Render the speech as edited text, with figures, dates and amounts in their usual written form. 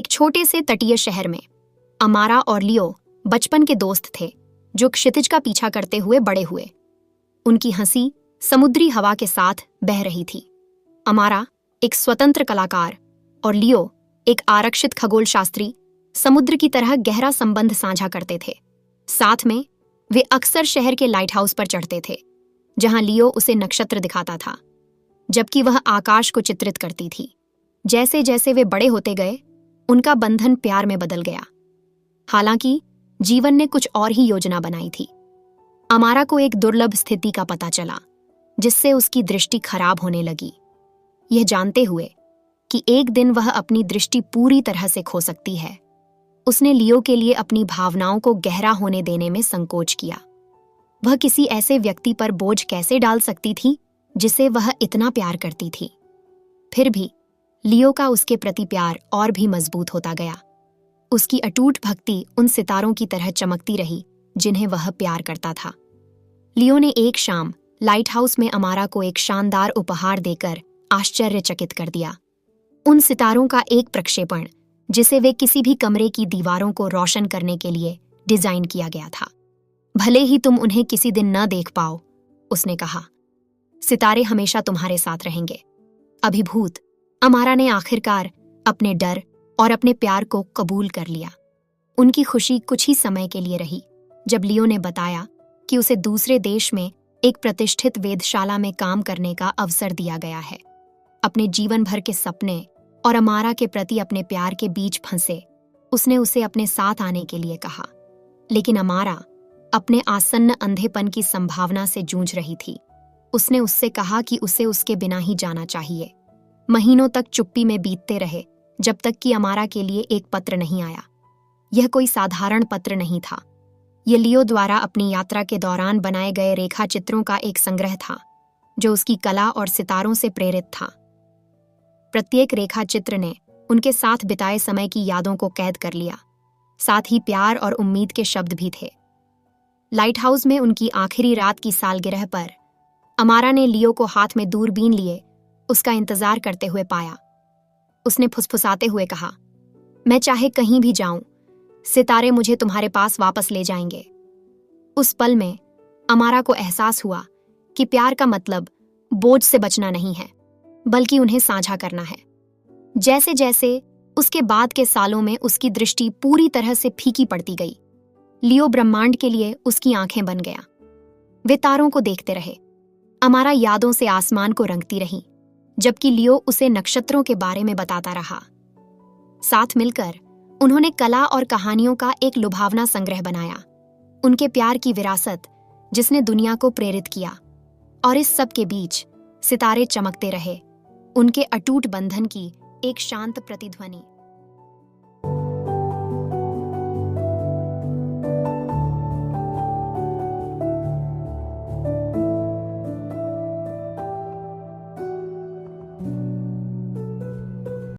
एक छोटे से तटीय शहर में अमारा और लियो बचपन के दोस्त थे जो क्षितिज का पीछा करते हुए बड़े हुए। उनकी हंसी समुद्री हवा के साथ बह रही थी। अमारा एक स्वतंत्र कलाकार और लियो एक आरक्षित खगोलशास्त्री समुद्र की तरह गहरा संबंध साझा करते थे। साथ में वे अक्सर शहर के लाइट हाउस पर चढ़ते थे, जहां लियो उसे नक्षत्र दिखाता था, जबकि वह आकाश को चित्रित करती थी। जैसे जैसे वे बड़े होते गए, उनका बंधन प्यार में बदल गया। हालांकि जीवन ने कुछ और ही योजना बनाई थी। अमारा को एक दुर्लभ स्थिति का पता चला, जिससे उसकी दृष्टि खराब होने लगी। यह जानते हुए कि एक दिन वह अपनी दृष्टि पूरी तरह से खो सकती है, उसने लियो के लिए अपनी भावनाओं को गहरा होने देने में संकोच किया। वह किसी ऐसे व्यक्ति पर बोझ कैसे डाल सकती थी जिसे वह इतना प्यार करती थी। फिर भी लियो का उसके प्रति प्यार और भी मजबूत होता गया। उसकी अटूट भक्ति उन सितारों की तरह चमकती रही जिन्हें वह प्यार करता था। लियो ने एक शाम लाइट हाउस में अमारा को एक शानदार उपहार देकर आश्चर्यचकित कर दिया। उन सितारों का एक प्रक्षेपण जिसे वे किसी भी कमरे की दीवारों को रोशन करने के लिए डिजाइन किया गया था। भले ही तुम उन्हें किसी दिन न देख पाओ, उसने कहा, सितारे हमेशा तुम्हारे साथ रहेंगे। अभिभूत अमारा ने आखिरकार अपने डर और अपने प्यार को कबूल कर लिया। उनकी खुशी कुछ ही समय के लिए रही, जब लियो ने बताया कि उसे दूसरे देश में एक प्रतिष्ठित वेधशाला में काम करने का अवसर दिया गया है। अपने जीवन भर के सपने और अमारा के प्रति अपने प्यार के बीच फंसे उसने उसे अपने साथ आने के लिए कहा, लेकिन अमारा अपने आसन्न अंधेपन की संभावना से जूझ रही थी। उसने उससे कहा कि उसे उसके बिना ही जाना चाहिए। महीनों तक चुप्पी में बीतते रहे, जब तक कि अमारा के लिए एक पत्र नहीं आया। यह कोई साधारण पत्र नहीं था। यह लियो द्वारा अपनी यात्रा के दौरान बनाए गए रेखा चित्रों का एक संग्रह था, जो उसकी कला और सितारों से प्रेरित था। प्रत्येक रेखा चित्र ने उनके साथ बिताए समय की यादों को कैद कर लिया। साथ ही प्यार और उम्मीद के शब्द भी थे। लाइट हाउस में उनकी आखिरी रात की सालगिरह पर अमारा ने लियो को हाथ में दूरबीन लिए उसका इंतजार करते हुए पाया। उसने फुसफुसाते हुए कहा, मैं चाहे कहीं भी जाऊं, सितारे मुझे तुम्हारे पास वापस ले जाएंगे। उस पल में अमारा को एहसास हुआ कि प्यार का मतलब बोझ से बचना नहीं है, बल्कि उन्हें साझा करना है। जैसे जैसे उसके बाद के सालों में उसकी दृष्टि पूरी तरह से फीकी पड़ती गई, लियो ब्रह्मांड के लिए उसकी आंखें बन गया। वे तारों को देखते रहे। अमारा यादों से आसमान को रंगती रही, जबकि लियो उसे नक्षत्रों के बारे में बताता रहा। साथ मिलकर उन्होंने कला और कहानियों का एक लुभावना संग्रह बनाया, उनके प्यार की विरासत जिसने दुनिया को प्रेरित किया। और इस सब के बीच सितारे चमकते रहे, उनके अटूट बंधन की एक शांत प्रतिध्वनि।